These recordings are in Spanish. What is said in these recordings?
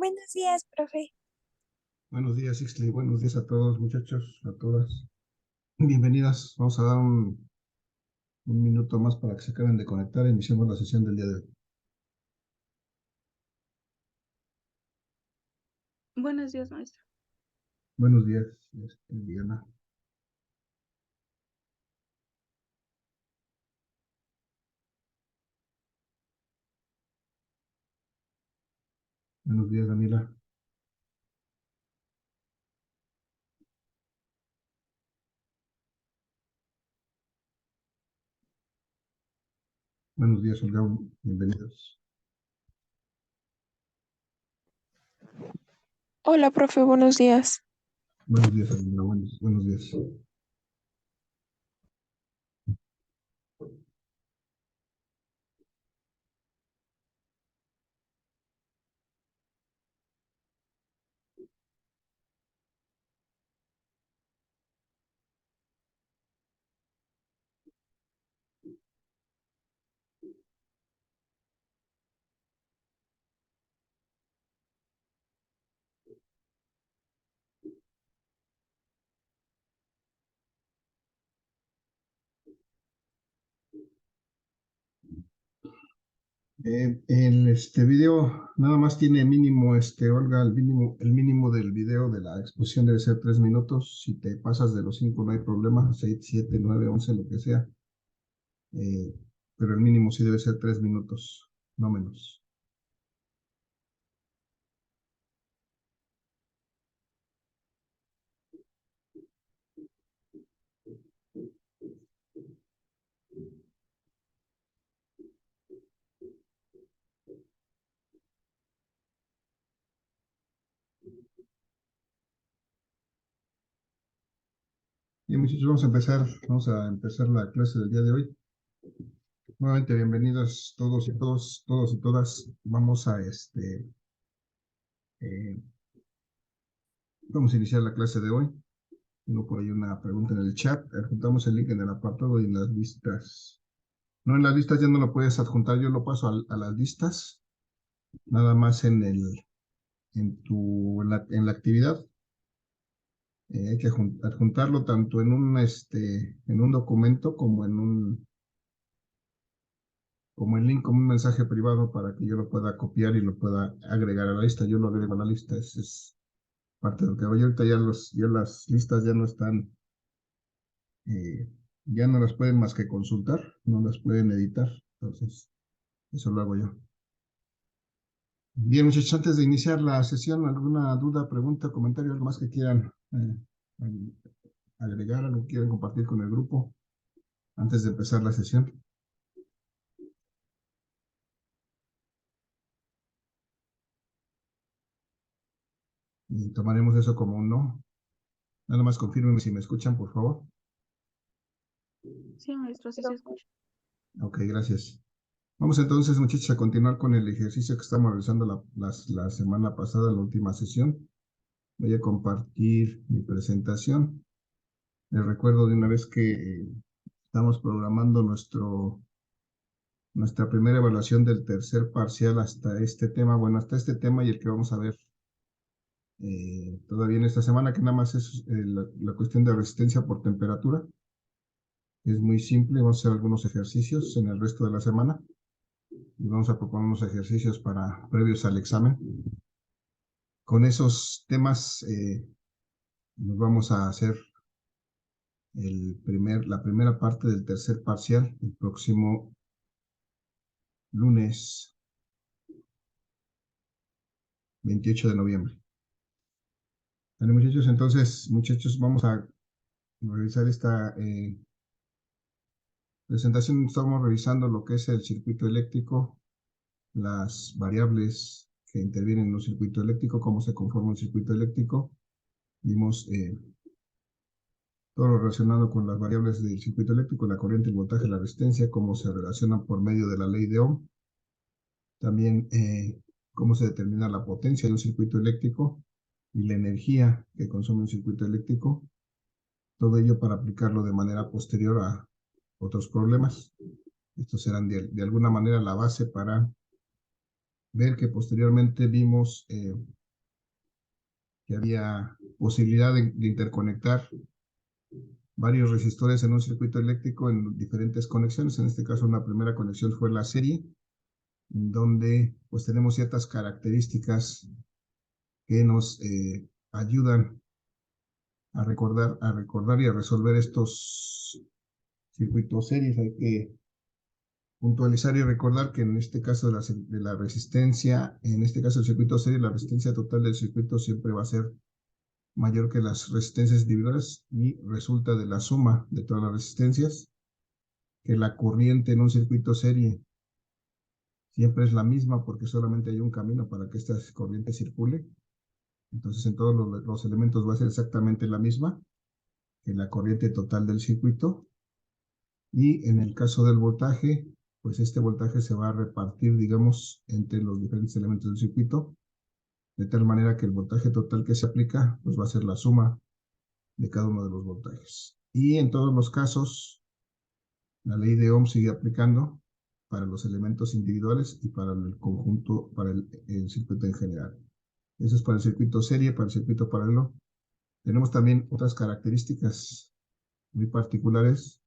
Buenos días, profe. Buenos días, Ixtli. Buenos días a todos, muchachos, a todas. Bienvenidas. Vamos a dar un minuto más para que se acaben de conectar. Iniciamos la sesión del día de hoy. Buenos días, maestro. Buenos días, Diana. Buenos días, Daniela. Buenos días, Olga. Bienvenidos. Hola, profe, buenos días. Buenos días, Daniela. Buenos días. En este video nada más tiene mínimo, Olga, el mínimo del video de la exposición debe ser 3 minutos. Si te pasas de los 5 no hay problema, 6, 7, 9, 11, lo que sea. Pero el mínimo sí debe ser 3 minutos, no menos. Bien, muchachos, vamos a empezar la clase del día de hoy. Nuevamente, bienvenidos todos y todos y todas. Eh, vamos a iniciar la clase de hoy. Tengo por ahí una pregunta en el chat. Adjuntamos el link en el apartado y en las listas. No, en las listas ya no lo puedes adjuntar, yo lo paso a las listas, nada más en la actividad. Hay que adjuntarlo tanto en un documento como en link, como un mensaje privado para que yo lo pueda copiar y lo pueda agregar a la lista. Yo lo agrego a la lista, ese es parte de lo que hago. Y ahorita ya las listas ya no están, eh, ya no las pueden más que consultar, no las pueden editar. Entonces, eso lo hago yo. Bien, muchachos, antes de iniciar la sesión, ¿alguna duda, pregunta, comentario, algo más que quieran agregar, algo que quieran compartir con el grupo antes de empezar la sesión? Y tomaremos eso como un no. Nada más confírmenme si me escuchan, por favor. Sí, maestro, sí se escucha. Ok, gracias. Vamos entonces, muchachos, a continuar con el ejercicio que estamos realizando la semana pasada, la última sesión. Voy a compartir mi presentación. Les recuerdo de una vez que estamos programando nuestra primera evaluación del tercer parcial hasta este tema, bueno, hasta este tema y el que vamos a ver todavía en esta semana, que nada más es la cuestión de resistencia por temperatura. Es muy simple, vamos a hacer algunos ejercicios en el resto de la semana y vamos a proponer unos ejercicios previos al examen. Con esos temas nos vamos a hacer la primera parte del tercer parcial el próximo lunes 28 de noviembre. Bueno, muchachos, vamos a revisar esta presentación. Estamos revisando lo que es el circuito eléctrico, las variables que intervienen en un circuito eléctrico, cómo se conforma un circuito eléctrico. Vimos todo lo relacionado con las variables del circuito eléctrico, la corriente, el voltaje, la resistencia, cómo se relacionan por medio de la ley de Ohm. También cómo se determina la potencia de un circuito eléctrico y la energía que consume un circuito eléctrico. Todo ello para aplicarlo de manera posterior a otros problemas. Estos serán de alguna manera la base para ver que posteriormente vimos que había posibilidad de interconectar varios resistores en un circuito eléctrico en diferentes conexiones. En este caso, una primera conexión fue la serie, en donde pues tenemos ciertas características que nos ayudan a recordar y a resolver estos circuitos series. Hay que puntualizar y recordar que en este caso de la resistencia, en este caso el circuito serie, la resistencia total del circuito siempre va a ser mayor que las resistencias individuales y resulta de la suma de todas las resistencias, que la corriente en un circuito serie siempre es la misma porque solamente hay un camino para que esta corriente circule. Entonces en todos los elementos va a ser exactamente la misma que la corriente total del circuito. Y en el caso del voltaje, pues este voltaje se va a repartir, digamos, entre los diferentes elementos del circuito, de tal manera que el voltaje total que se aplica, pues va a ser la suma de cada uno de los voltajes. Y en todos los casos, la ley de Ohm sigue aplicando para los elementos individuales y para el conjunto, para el circuito en general. Eso es para el circuito serie, para el circuito paralelo. Tenemos también otras características muy particulares.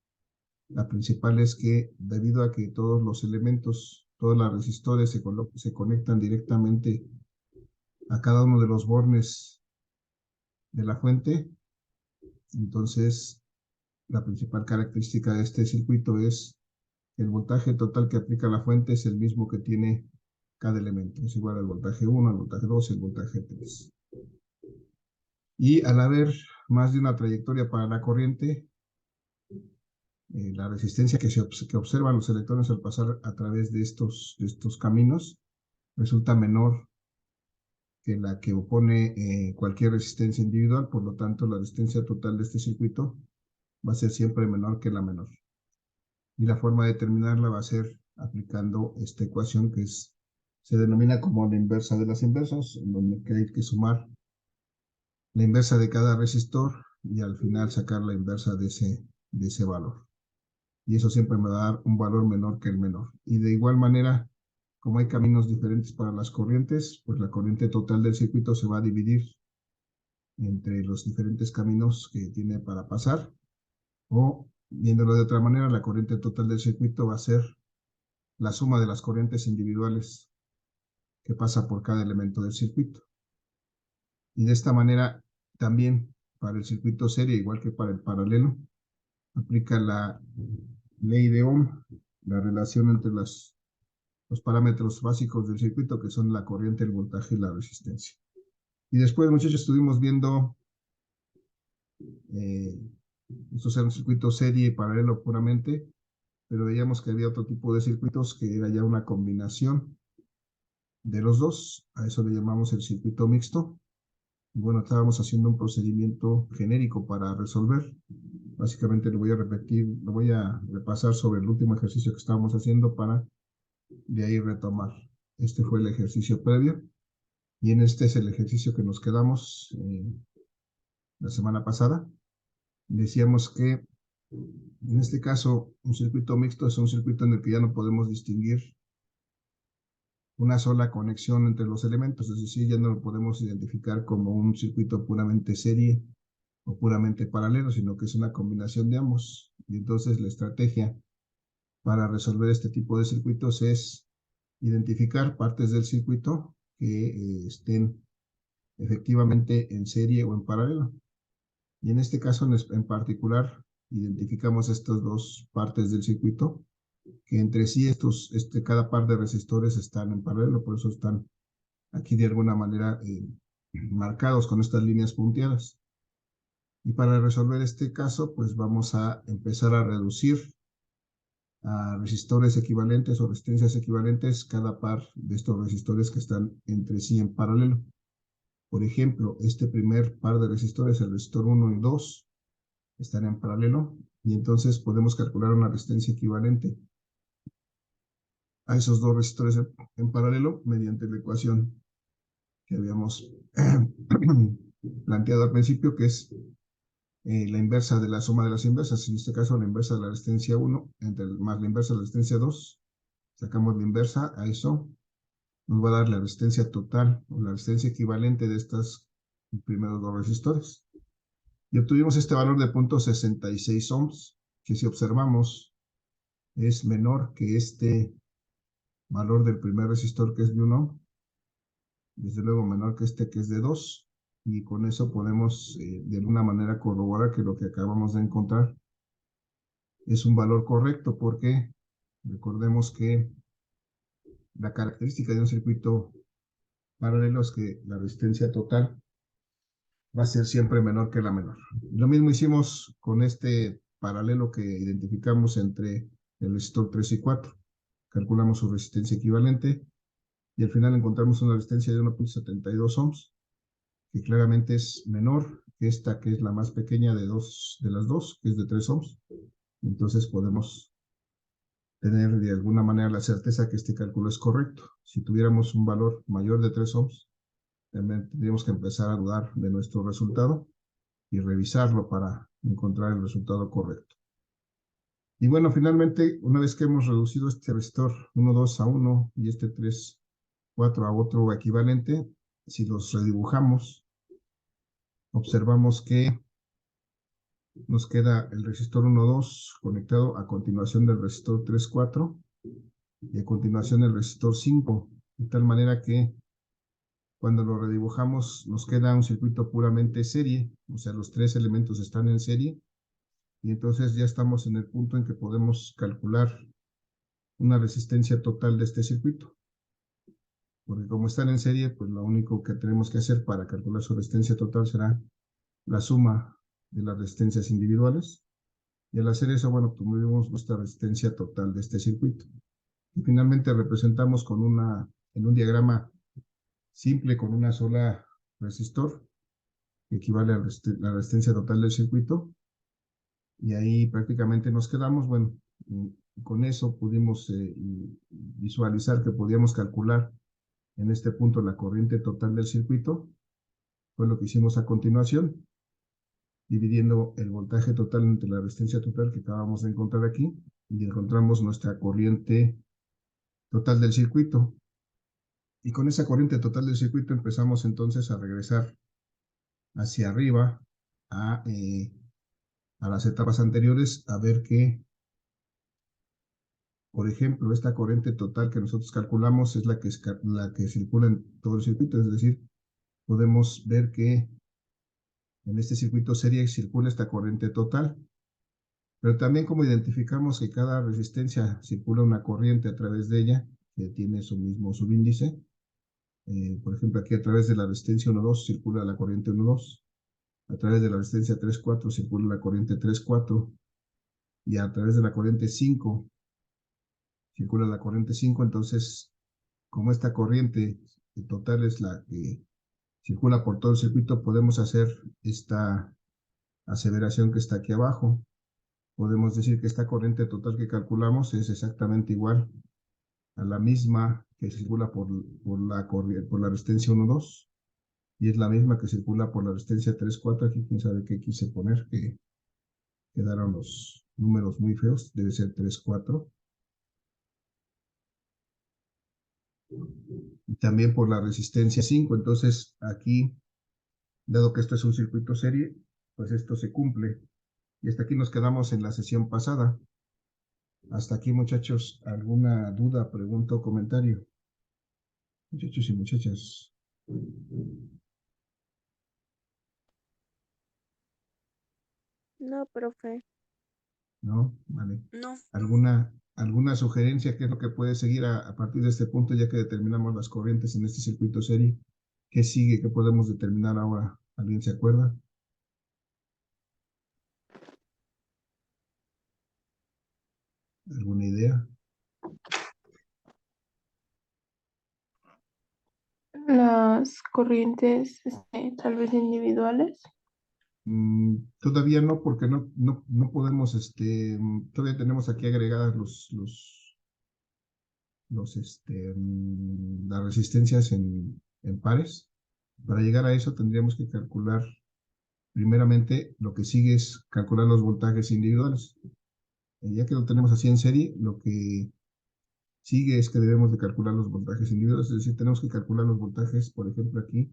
La principal es que debido a que todos los elementos, todos los resistores se conectan directamente a cada uno de los bornes de la fuente, entonces la principal característica de este circuito es que el voltaje total que aplica la fuente es el mismo que tiene cada elemento. Es igual al voltaje 1, al voltaje 2 y al voltaje 3. Y al haber más de una trayectoria para la corriente, la resistencia que observan los electrones al pasar a través de estos caminos resulta menor que la que opone cualquier resistencia individual. Por lo tanto, la resistencia total de este circuito va a ser siempre menor que la menor. Y la forma de determinarla va a ser aplicando esta ecuación que se denomina como la inversa de las inversas, en donde hay que sumar la inversa de cada resistor y al final sacar la inversa de ese valor. Y eso siempre me va a dar un valor menor que el menor. Y de igual manera, como hay caminos diferentes para las corrientes, pues la corriente total del circuito se va a dividir entre los diferentes caminos que tiene para pasar. O, viéndolo de otra manera, la corriente total del circuito va a ser la suma de las corrientes individuales que pasa por cada elemento del circuito. Y de esta manera, también para el circuito serie, igual que para el paralelo, aplica la ley de Ohm, la relación entre los parámetros básicos del circuito, que son la corriente, el voltaje y la resistencia. Y después, muchachos, estuvimos viendo estos eran circuitos serie y paralelo puramente, pero veíamos que había otro tipo de circuitos que era ya una combinación de los dos. A eso le llamamos el circuito mixto. Y bueno, estábamos haciendo un procedimiento genérico para resolver. Básicamente lo voy a repetir, lo voy a repasar sobre el último ejercicio que estábamos haciendo para de ahí retomar. Este fue el ejercicio previo y en este es el ejercicio que nos quedamos la semana pasada. Decíamos que en este caso un circuito mixto es un circuito en el que ya no podemos distinguir una sola conexión entre los elementos, es decir, ya no lo podemos identificar como un circuito puramente serie o puramente paralelo, sino que es una combinación de ambos. Y entonces la estrategia para resolver este tipo de circuitos es identificar partes del circuito que estén efectivamente en serie o en paralelo. Y en este caso en particular identificamos estas dos partes del circuito que entre sí cada par de resistores están en paralelo, por eso están aquí de alguna manera marcados con estas líneas punteadas. Y para resolver este caso, pues vamos a empezar a reducir a resistores equivalentes o resistencias equivalentes cada par de estos resistores que están entre sí en paralelo. Por ejemplo, este primer par de resistores, el resistor 1 y 2, están en paralelo y entonces podemos calcular una resistencia equivalente a esos dos resistores en paralelo mediante la ecuación que habíamos planteado al principio, que es la inversa de la suma de las inversas. En este caso, la inversa de la resistencia 1 más la inversa de la resistencia 2. Sacamos la inversa a eso. Nos va a dar la resistencia total o la resistencia equivalente de estos primeros dos resistores. Y obtuvimos este valor de 0.66 ohms, que si observamos es menor que este valor del primer resistor, que es de 1 ohm. Desde luego menor que este, que es de 2. Y con eso podemos de alguna manera corroborar que lo que acabamos de encontrar es un valor correcto, porque recordemos que la característica de un circuito paralelo es que la resistencia total va a ser siempre menor que la menor. Lo mismo hicimos con este paralelo que identificamos entre el resistor 3 y 4. Calculamos su resistencia equivalente y al final encontramos una resistencia de 1.72 ohms, que claramente es menor que esta, que es la más pequeña de las dos, que es de 3 ohms. Entonces podemos tener de alguna manera la certeza que este cálculo es correcto. Si tuviéramos un valor mayor de 3 ohms, tendríamos que empezar a dudar de nuestro resultado y revisarlo para encontrar el resultado correcto. Y bueno, finalmente, una vez que hemos reducido este resistor 1, 2 a 1 y este 3, 4 a otro equivalente, si los redibujamos, observamos que nos queda el resistor 1, 2 conectado a continuación del resistor 3, 4 y a continuación el resistor 5, de tal manera que cuando lo redibujamos nos queda un circuito puramente serie, o sea, los tres elementos están en serie, y entonces ya estamos en el punto en que podemos calcular una resistencia total de este circuito. Porque como están en serie, pues lo único que tenemos que hacer para calcular su resistencia total será la suma de las resistencias individuales. Y al hacer eso, bueno, obtuvimos nuestra resistencia total de este circuito. Y finalmente representamos en un diagrama simple con una sola resistor, que equivale a la resistencia total del circuito. Y ahí prácticamente nos quedamos. Bueno, con eso pudimos visualizar que podíamos calcular en este punto la corriente total del circuito. Fue lo que hicimos a continuación, dividiendo el voltaje total entre la resistencia total que acabamos de encontrar aquí, y encontramos nuestra corriente total del circuito. Y con esa corriente total del circuito empezamos entonces a regresar hacia arriba a las etapas anteriores, a ver que, por ejemplo, esta corriente total que nosotros calculamos es la que circula en todo el circuito. Es decir, podemos ver que en este circuito serie circula esta corriente total, pero también como identificamos que cada resistencia circula una corriente a través de ella, que tiene su mismo subíndice. Por ejemplo, aquí a través de la resistencia 1,2 circula la corriente 1,2, a través de la resistencia 3,4 circula la corriente 3,4, y a través de la corriente 5 circula la corriente 5. Entonces, como esta corriente total es la que circula por todo el circuito, podemos hacer esta aseveración que está aquí abajo. Podemos decir que esta corriente total que calculamos es exactamente igual a la misma que circula por la resistencia 1,2, y es la misma que circula por la resistencia 3,4. Aquí quién sabe qué quise poner, que quedaron los números muy feos, debe ser 3,4. Y también por la resistencia 5. Entonces aquí, dado que esto es un circuito serie, pues esto se cumple. Y hasta aquí nos quedamos en la sesión pasada. Hasta aquí, muchachos, ¿alguna duda, pregunta o comentario? Muchachos y muchachas. No, profe. ¿No? Vale. No. ¿Alguna sugerencia? ¿Qué es lo que puede seguir a partir de este punto, ya que determinamos las corrientes en este circuito serie? ¿Qué sigue? ¿Qué podemos determinar ahora? ¿Alguien se acuerda? ¿Alguna idea? Las corrientes, tal vez individuales. Todavía no, porque no podemos, todavía tenemos aquí agregadas las resistencias en pares. Para llegar a eso tendríamos que calcular, primeramente, lo que sigue es calcular los voltajes individuales. Ya que lo tenemos así en serie, lo que sigue es que debemos de calcular los voltajes individuales, es decir, tenemos que calcular los voltajes, por ejemplo, aquí,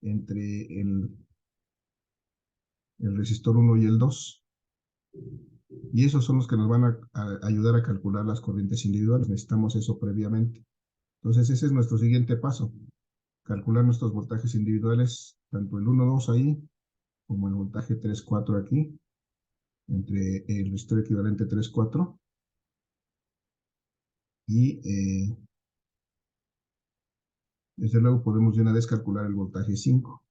entre el resistor 1 y el 2. Y esos son los que nos van a ayudar a calcular las corrientes individuales. Necesitamos eso previamente. Entonces, ese es nuestro siguiente paso. Calcular nuestros voltajes individuales, tanto el 1-2 ahí, como el voltaje 3-4 aquí, entre el resistor equivalente 3-4. Y desde luego podemos de una vez calcular el voltaje 5.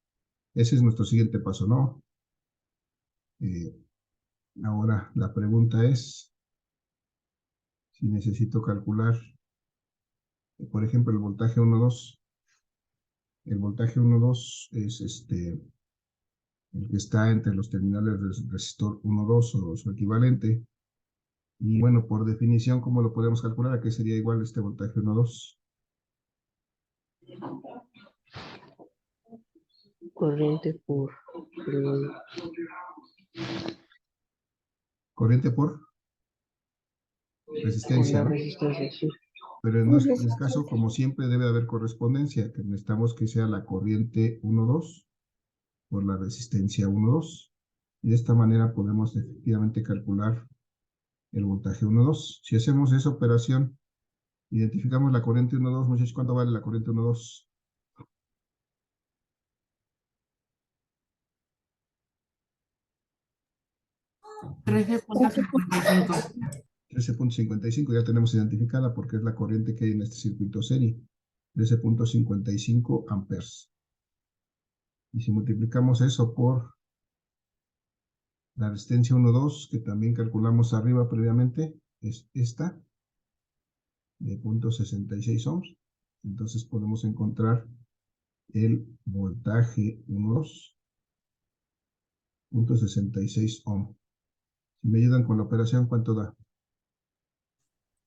Ese es nuestro siguiente paso, ¿no? Ahora la pregunta es si necesito calcular, por ejemplo, el voltaje 1-2. El voltaje 1-2 es el que está entre los terminales del resistor 1-2 o su equivalente. Y bueno, por definición, ¿cómo lo podemos calcular? ¿A qué sería igual este voltaje 1-2? Corriente por Corriente por la resistencia, ¿no? resistencia, sí. Pero en Por nuestro caso, resistencia. como siempre, debe haber correspondencia, que necesitamos que sea la corriente 1-2 por la resistencia 1-2. Y de esta manera podemos efectivamente calcular el voltaje 1-2. Si hacemos esa operación, identificamos la corriente 1-2, muchachos, ¿cuánto vale la corriente 1-2? 13.55. 13.55, ya tenemos identificada porque es la corriente que hay en este circuito serie. 13.55 amperes. Y si multiplicamos eso por la resistencia 1-2, que también calculamos arriba previamente, es esta, de 0.66 ohms. Entonces podemos encontrar el voltaje 1-2, 0.66 ohms. Si me ayudan con la operación, ¿cuánto da?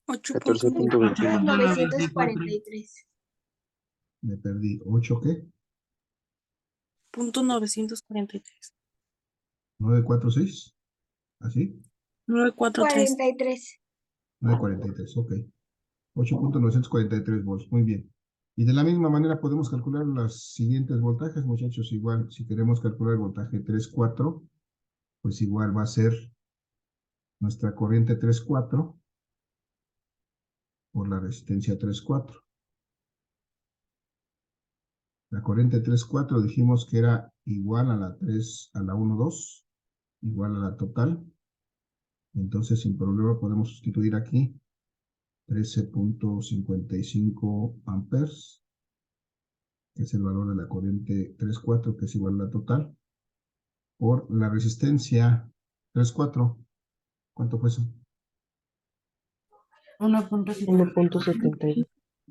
14.21. 943. Me perdí. ¿8 qué? Punto 943. 946. ¿Así? 943. 43. 943, ok. 8.943 volts, muy bien. Y de la misma manera podemos calcular los siguientes voltajes, muchachos. Igual, si queremos calcular el voltaje 3-4, pues igual va a ser nuestra corriente 3-4 por la resistencia 3-4. La corriente 3-4 dijimos que era igual a la 1-2, igual a la total. Entonces, sin problema podemos sustituir aquí 13.55 amperes, que es el valor de la corriente 3-4, que es igual a la total, por la resistencia 3-4. ¿Cuánto fue eso? 1.72.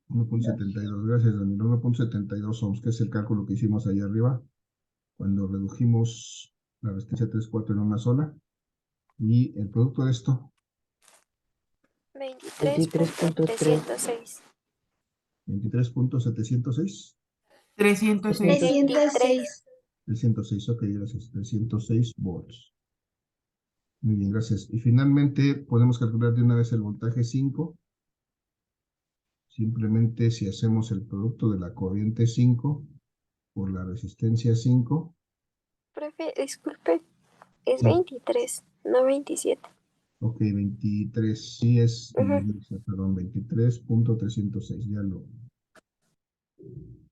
1.72. Gracias, Daniel. 1.72 ohms, que es el cálculo que hicimos ahí arriba, cuando redujimos la resistencia 3-4 en una sola. Y el producto de esto, 23.3. 23.706. 306. 306. 306, ok, gracias. 306 volts. Muy bien, gracias. Y finalmente podemos calcular de una vez el voltaje 5. Simplemente si hacemos el producto de la corriente 5 por la resistencia 5. Profe, disculpe, es Sí. 23, no 27. Ok, 23, sí es, perdón, 23.306, ya lo.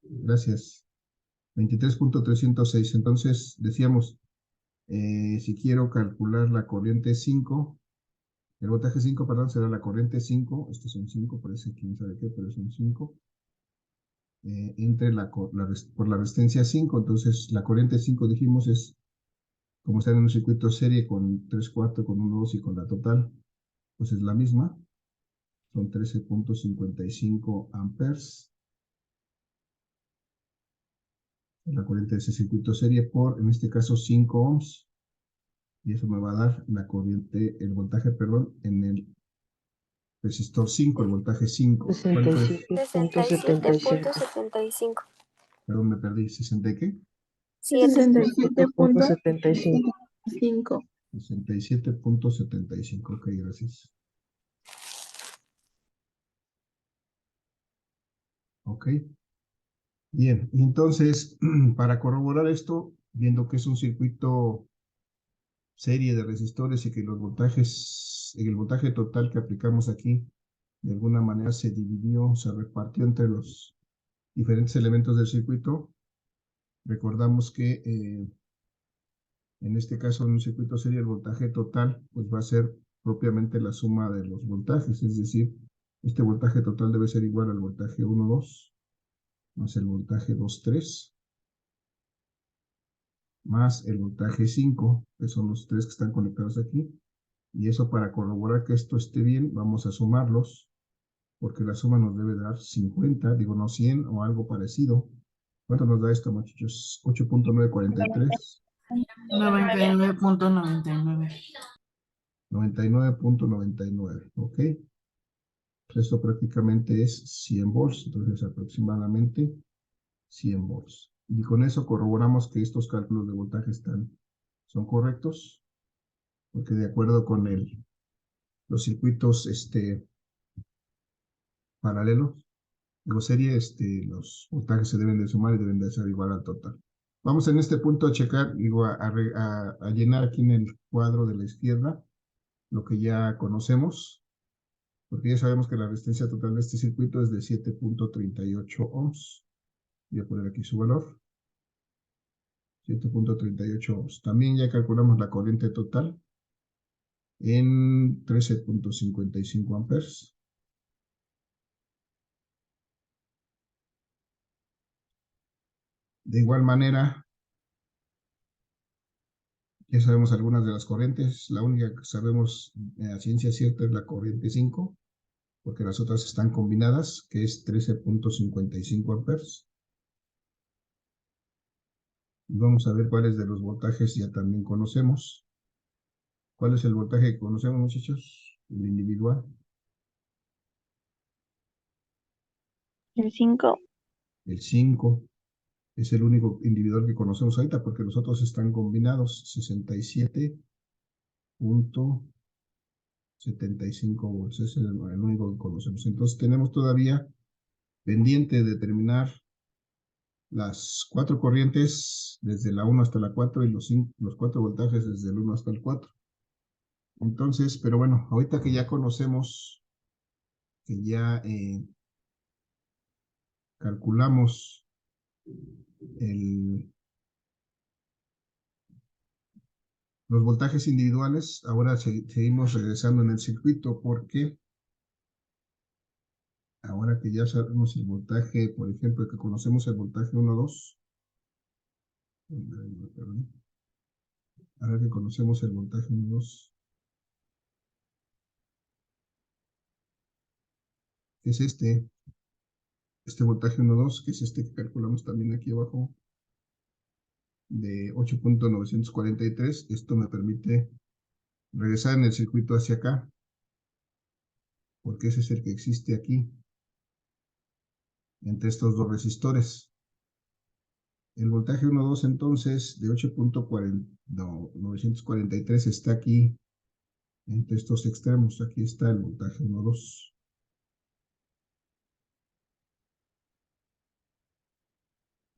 Gracias. 23.306, entonces decíamos, si quiero calcular la corriente 5, el voltaje 5, perdón, será la corriente 5, estos son 5, parece quién sabe qué, pero son 5, entre por la resistencia 5, entonces la corriente 5 dijimos es, como está en un circuito serie con 3-4, con 1-2 y con la total, pues es la misma, son 13.55 amperes. La corriente de ese circuito serie por, en este caso, 5 ohms. Y eso me va a dar la corriente, el voltaje, perdón, en el resistor 5, el voltaje 5. ¿Cuánto es? 67.75. 67.75. Perdón, me perdí. ¿60 y qué? 67.75. 67.5. 67.75. Ok, gracias. Ok. Bien, y entonces, para corroborar esto, viendo que es un circuito serie de resistores y que los voltajes, el voltaje total que aplicamos aquí, de alguna manera se dividió, se repartió entre los diferentes elementos del circuito. Recordamos que en este caso, en un circuito serie, el voltaje total pues va a ser propiamente la suma de los voltajes, es decir, este voltaje total debe ser igual al voltaje 1,2 más el voltaje 2,3 más el voltaje 5, que son los tres que están conectados aquí. Y eso, para corroborar que esto esté bien, vamos a sumarlos, porque la suma nos debe dar 50, digo no 100 o algo parecido. ¿Cuánto nos da esto, muchachos? 8.943. 99.99. 99.99, ¿ok? Pues esto prácticamente es 100 volts, entonces aproximadamente 100 volts. Y con eso corroboramos que estos cálculos de voltaje son correctos, porque de acuerdo con los circuitos paralelos, digo serie, los voltajes se deben de sumar y deben de ser igual al total. Vamos en este punto a checar, digo, a llenar aquí en el cuadro de la izquierda lo que ya conocemos, porque ya sabemos que la resistencia total de este circuito es de 7.38 ohms. Voy a poner aquí su valor. 7.38 ohms. También ya calculamos la corriente total en 13.55 amperes. De igual manera, ya sabemos algunas de las corrientes. La única que sabemos a ciencia cierta es la corriente 5, porque las otras están combinadas, que es 13.55 amperes. Y vamos a ver cuáles de los voltajes ya también conocemos. ¿Cuál es el voltaje que conocemos, muchachos? El individual. El 5. El 5 es el único individual que conocemos ahorita, porque los otros están combinados. 67.75 volts. Es el único que conocemos. Entonces tenemos todavía pendiente determinar las 4 corrientes desde la 1 hasta la 4 y los 4 voltajes desde el 1 hasta el 4. Entonces, pero bueno, ahorita que ya conocemos, que ya calculamos los voltajes individuales, ahora seguimos regresando en el circuito, porque ahora que ya sabemos el voltaje, por ejemplo, que conocemos el voltaje 1,2, ahora que conocemos el voltaje 1,2, que es este voltaje 1,2, que es este que calculamos también aquí abajo, de 8.943, esto me permite regresar en el circuito hacia acá, porque ese es el que existe aquí, entre estos dos resistores. El voltaje 1,2 entonces de 8.943 está aquí, entre estos extremos. Aquí está el voltaje 1,2.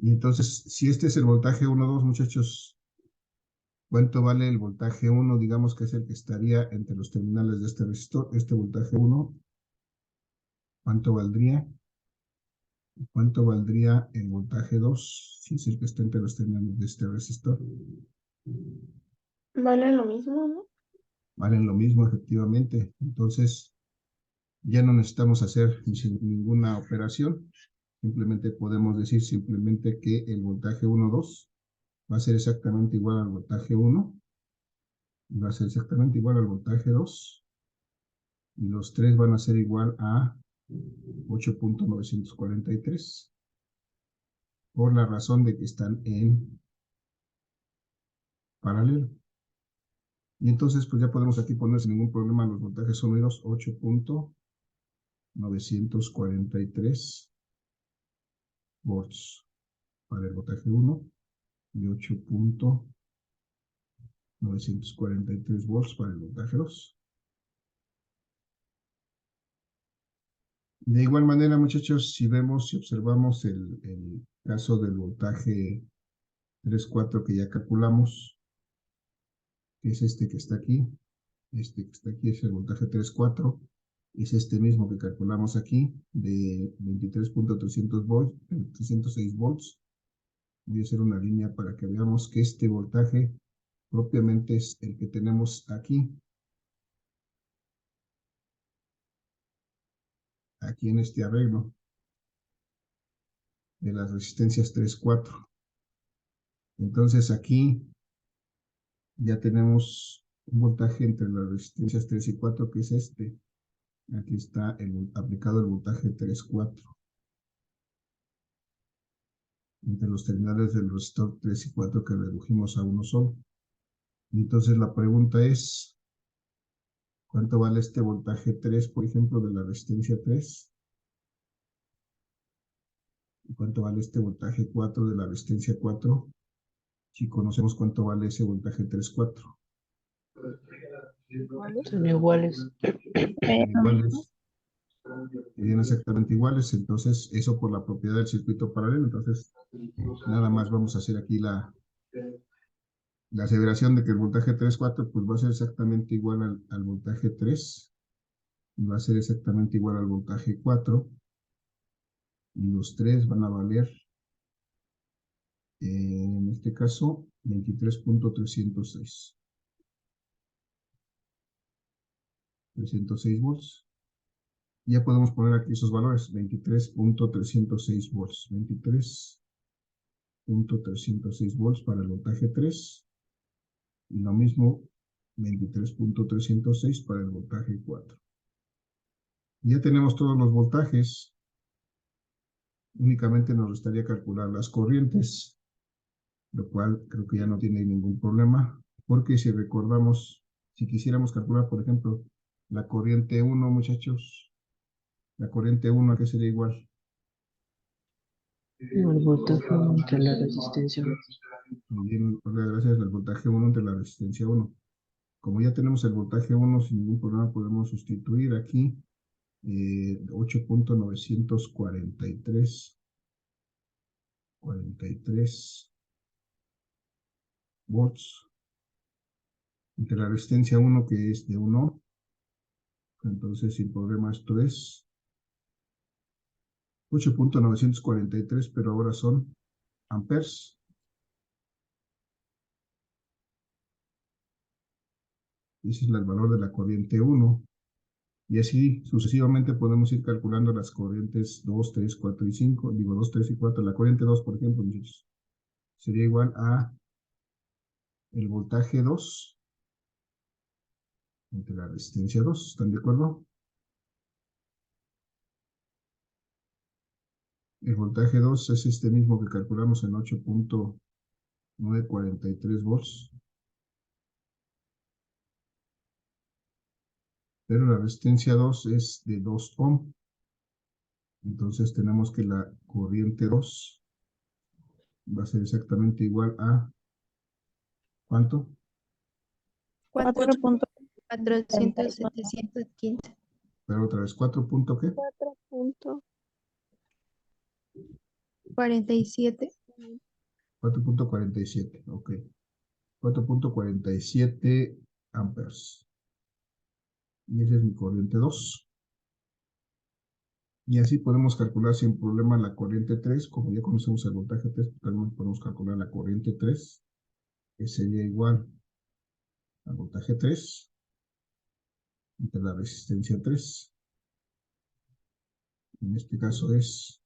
Y entonces, si este es el voltaje 1,2, muchachos, ¿cuánto vale el voltaje 1? Digamos que es el que estaría entre los terminales de este resistor. Este voltaje 1, ¿cuánto valdría? ¿Cuánto valdría el voltaje 2? Si es el que está entre los terminales de este resistor. Vale lo mismo, ¿no? Valen lo mismo, efectivamente. Entonces, ya no necesitamos hacer ninguna operación. Simplemente podemos decir simplemente que el voltaje 1,2 va a ser exactamente igual al voltaje 1. Va a ser exactamente igual al voltaje 2. Y los 3 van a ser igual a 8.943. Por la razón de que están en paralelo. Y entonces, pues ya podemos aquí poner sin ningún problema los voltajes son unidos 8.943 volts para el voltaje 1 y 8.943 volts para el voltaje 2. De igual manera, muchachos, si observamos el caso del voltaje 3,4 que ya calculamos, que es este que está aquí, este que está aquí es el voltaje 3,4, es este mismo que calculamos aquí, de 23.300 volts, 306 volts. Voy a hacer una línea para que veamos que este voltaje propiamente es el que tenemos aquí. Aquí en este arreglo de las resistencias 3,4. Entonces aquí ya tenemos un voltaje entre las resistencias 3 y 4, que es este. Aquí está aplicado el voltaje 3,4. Entre los terminales del resistor 3 y 4 que redujimos a uno solo. Entonces la pregunta es, ¿cuánto vale este voltaje 3, por ejemplo, de la resistencia 3? ¿Y cuánto vale este voltaje 4 de la resistencia 4? Si conocemos cuánto vale ese voltaje 3,4. Son iguales. Iguales. Serían exactamente iguales, entonces eso por la propiedad del circuito paralelo. Entonces nada más vamos a hacer aquí la aseveración de que el voltaje 3,4 pues va a ser exactamente igual al voltaje 3 y va a ser exactamente igual al voltaje 4 y los 3 van a valer en este caso 23.306 volts. Ya podemos poner aquí esos valores, 23.306 volts, 23.306 volts para el voltaje 3 y lo mismo 23.306 para el voltaje 4. Ya tenemos todos los voltajes, únicamente nos restaría calcular las corrientes, lo cual creo que ya no tiene ningún problema, porque si recordamos, si quisiéramos calcular, por ejemplo, la corriente 1, muchachos, la corriente 1, ¿a qué sería igual? El voltaje entre la resistencia. Muy bien, gracias al voltaje 1 entre la resistencia 1. Como ya tenemos el voltaje 1, sin ningún problema podemos sustituir aquí 8.943 volts entre la resistencia 1 que es de 1. Entonces sin problema esto es 8.943, pero ahora son amperes. Ese es el valor de la corriente 1. Y así sucesivamente podemos ir calculando las corrientes 2, 3, 4 y 5. Digo 2, 3 y 4. La corriente 2, por ejemplo, muchachos, sería igual a el voltaje 2 entre la resistencia 2. ¿Están de acuerdo? El voltaje 2 es este mismo que calculamos en 8.943 volts. Pero la resistencia 2 es de 2 ohm. Entonces tenemos que la corriente 2 va a ser exactamente igual a ¿cuánto? 4.415. Pero otra vez, 4 punto ¿qué? 47. 4.47, ok. 4.47 amperes. Y esa es mi corriente 2. Y así podemos calcular sin problema la corriente 3. Como ya conocemos el voltaje 3, también podemos calcular la corriente 3, que sería igual al voltaje 3 entre la resistencia 3. En este caso es,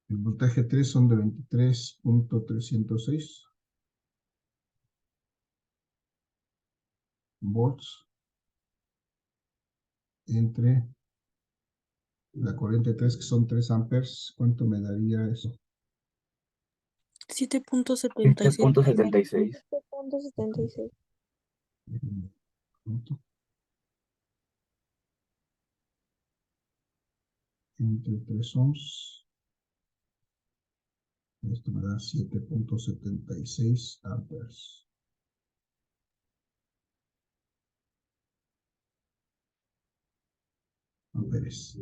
el voltaje 3 son de 23.306 volts entre la corriente 3, que son 3 amperes. ¿Cuánto me daría eso? 7.77. 7.76. 7.76. Entre 3 ohms. Esto me da 7.76 amperes. Amperes.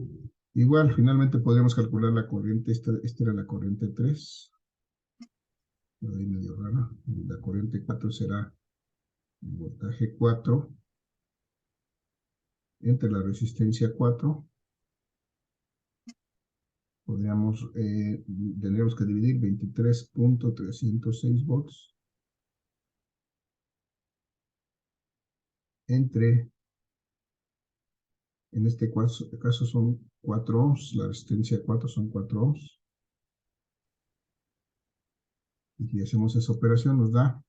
Igual, finalmente podríamos calcular la corriente. Esta era la corriente 3. Por ahí medio rara. La corriente 4 será el voltaje 4 entre la resistencia 4. Tendríamos que dividir 23.306 volts entre, en este caso son 4 ohms, la resistencia 4 son 4 ohms. Y si hacemos esa operación nos da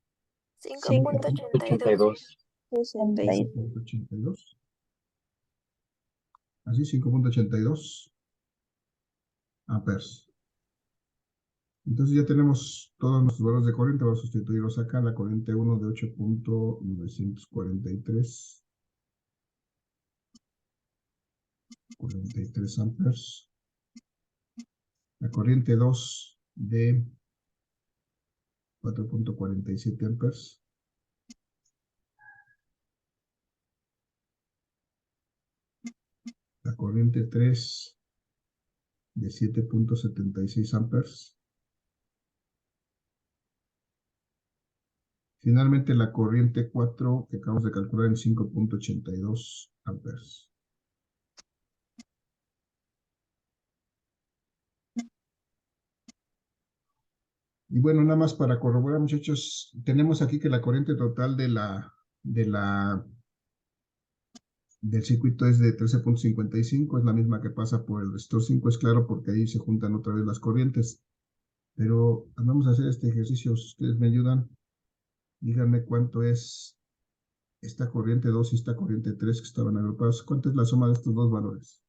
5.82. 66. 5.82. Así, 5.82 amperes. Entonces ya tenemos todos nuestros valores de corriente. Vamos a sustituirlos acá. La corriente 1 de 8.943. 43 amperes. La corriente 2 de 4.47 amperes. La corriente 3 de 7.76 amperes. Finalmente la corriente 4 que acabamos de calcular en 5.82 amperes. Y bueno, nada más para corroborar, muchachos, tenemos aquí que la corriente total del circuito es de 13.55, es la misma que pasa por el resistor 5, es claro, porque ahí se juntan otra vez las corrientes. Pero vamos a hacer este ejercicio, si ustedes me ayudan, díganme cuánto es esta corriente 2 y esta corriente 3 que estaban agrupados. ¿Cuánto es la suma de estos dos valores?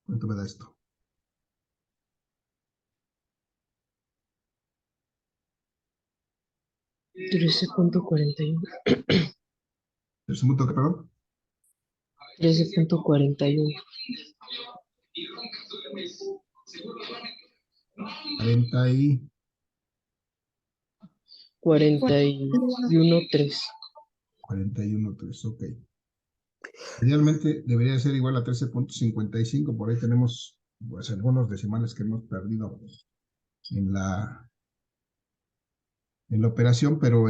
¿Cuánto me da esto? 13.41. ¿El punto que, perdón? 13.41. 40 y 41.3. 41.3, ok. Idealmente debería ser igual a 13.55, por ahí tenemos pues algunos decimales que hemos perdido en la operación, pero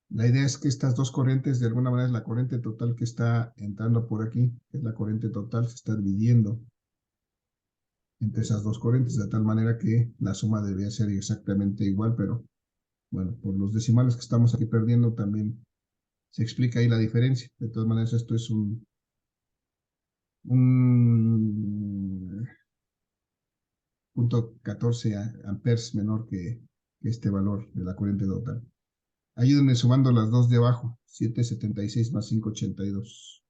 la idea es que estas dos corrientes, de alguna manera, es la corriente total que está entrando por aquí, que es la corriente total, se está dividiendo entre esas dos corrientes, de tal manera que la suma debería ser exactamente igual, pero bueno, por los decimales que estamos aquí perdiendo también se explica ahí la diferencia. De todas maneras, esto es un 0.14 amperes menor que este valor de la corriente total. Ayúdenme sumando las dos de abajo. 7.76 más 5.82.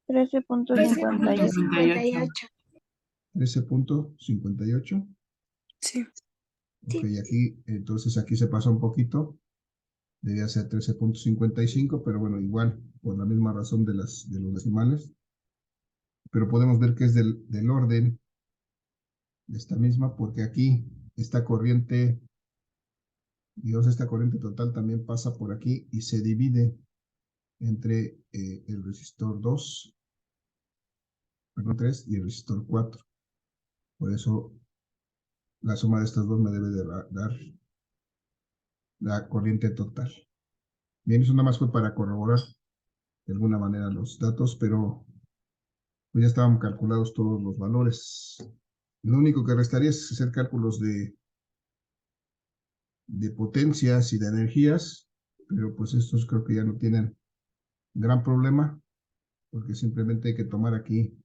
13.58. 13.58. Sí. Ok, aquí, entonces aquí se pasa un poquito. Debía ser 13.55, pero bueno, igual, por la misma razón de los decimales. Pero podemos ver que es del orden de esta misma, porque aquí esta corriente, digamos, esta corriente total también pasa por aquí y se divide entre el resistor 2, perdón, 3 y el resistor 4. Por eso la suma de estas dos me debe de dar la corriente total. Bien, eso nada más fue para corroborar de alguna manera los datos, pero pues ya estaban calculados todos los valores. Lo único que restaría es hacer cálculos de potencias y de energías, pero pues estos creo que ya no tienen gran problema, porque simplemente hay que tomar aquí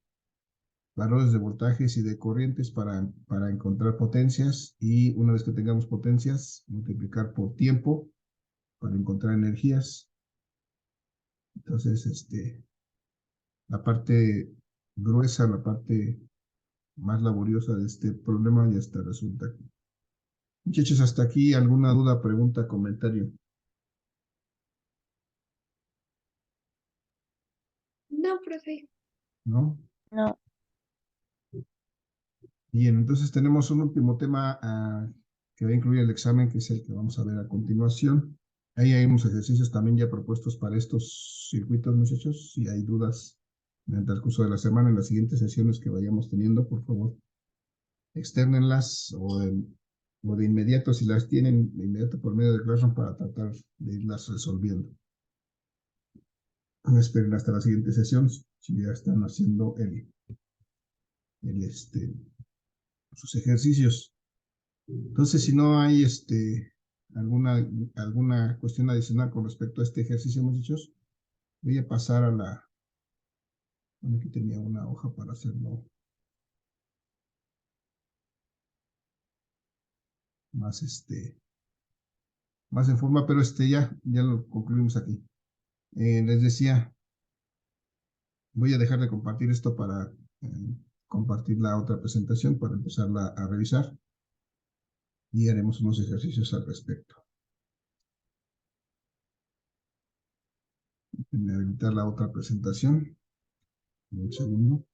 valores de voltajes y de corrientes para encontrar potencias, y una vez que tengamos potencias, multiplicar por tiempo para encontrar energías. Entonces, la parte gruesa, la parte más laboriosa de este problema ya está resuelta. Muchachos, hasta aquí, ¿alguna duda, pregunta, comentario? No, profe. ¿No? No. Bien, entonces tenemos un último tema que va a incluir el examen, que es el que vamos a ver a continuación. Ahí hay unos ejercicios también ya propuestos para estos circuitos, muchachos. Si hay dudas en el transcurso de la semana, en las siguientes sesiones que vayamos teniendo, por favor, externenlas o de inmediato, si las tienen de inmediato por medio de Classroom, para tratar de irlas resolviendo. No esperen hasta la siguiente sesión si ya están haciendo sus ejercicios. Entonces, si no hay alguna cuestión adicional con respecto a este ejercicio, muchachos, voy a pasar a la... Bueno, aquí tenía una hoja para hacerlo más, más en forma, pero ya lo concluimos aquí. Les decía, voy a dejar de compartir esto para compartir la otra presentación, para empezarla a revisar, y haremos unos ejercicios al respecto. Déjenme habilitar la otra presentación. Un segundo.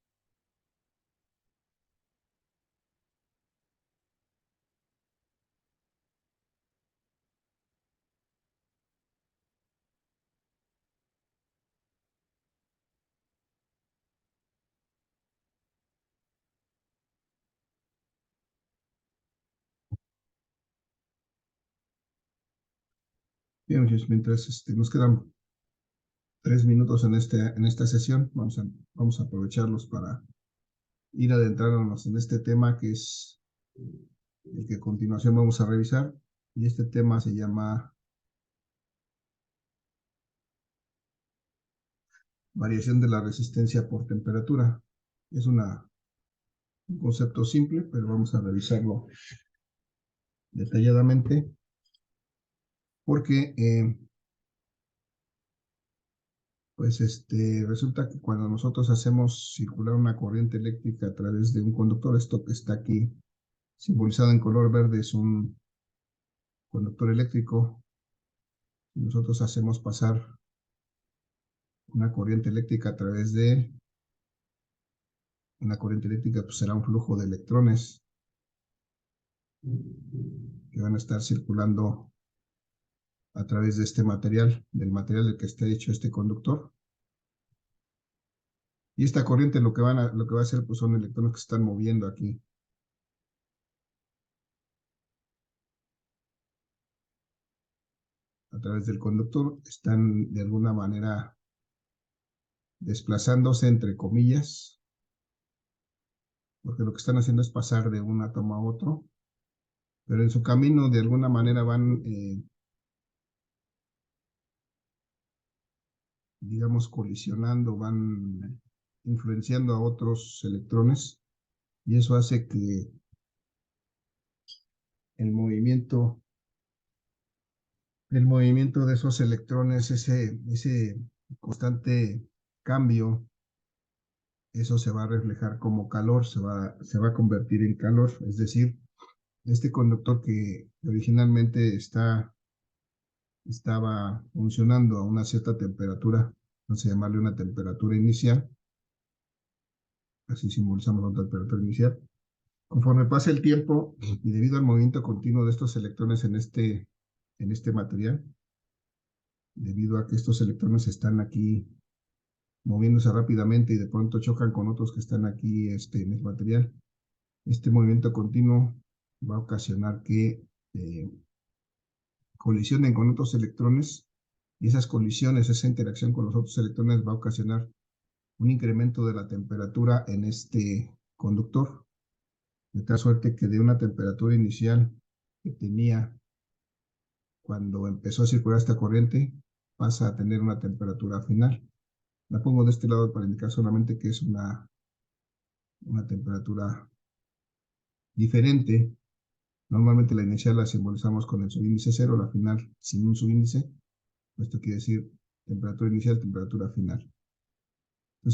Bien, muchachos, mientras nos quedan 3 minutos en esta sesión, vamos a aprovecharlos para ir adentrándonos en este tema, que es el que a continuación vamos a revisar, y este tema se llama variación de la resistencia por temperatura. Es un concepto simple, pero vamos a revisarlo detalladamente, porque pues resulta que cuando nosotros hacemos circular una corriente eléctrica a través de un conductor, esto que está aquí simbolizado en color verde es un conductor eléctrico, y nosotros hacemos pasar una corriente eléctrica a través de él. Una corriente eléctrica pues será un flujo de electrones que van a estar circulando a través de este material, del material del que está hecho este conductor. Y esta corriente lo que va a hacer pues son electrones que se están moviendo aquí. A través del conductor, están de alguna manera desplazándose, entre comillas, porque lo que están haciendo es pasar de un átomo a otro, pero en su camino de alguna manera van, digamos, colisionando, van influenciando a otros electrones, y eso hace que el movimiento de esos electrones, ese constante cambio, eso se va a reflejar como calor, se va a convertir en calor. Es decir, este conductor que originalmente estaba funcionando a una cierta temperatura, vamos a llamarle una temperatura inicial, así simbolizamos la temperatura inicial. Conforme pasa el tiempo y debido al movimiento continuo de estos electrones en este material, debido a que estos electrones están aquí moviéndose rápidamente y de pronto chocan con otros que están aquí en el material, este movimiento continuo va a ocasionar que colisionen con otros electrones, y esas colisiones, esa interacción con los otros electrones va a ocasionar un incremento de la temperatura en este conductor, de tal suerte que de una temperatura inicial que tenía cuando empezó a circular esta corriente, pasa a tener una temperatura final. La pongo de este lado para indicar solamente que es una una temperatura diferente. Normalmente la inicial la simbolizamos con el subíndice 0, la final sin un subíndice. Esto quiere decir temperatura inicial, temperatura final.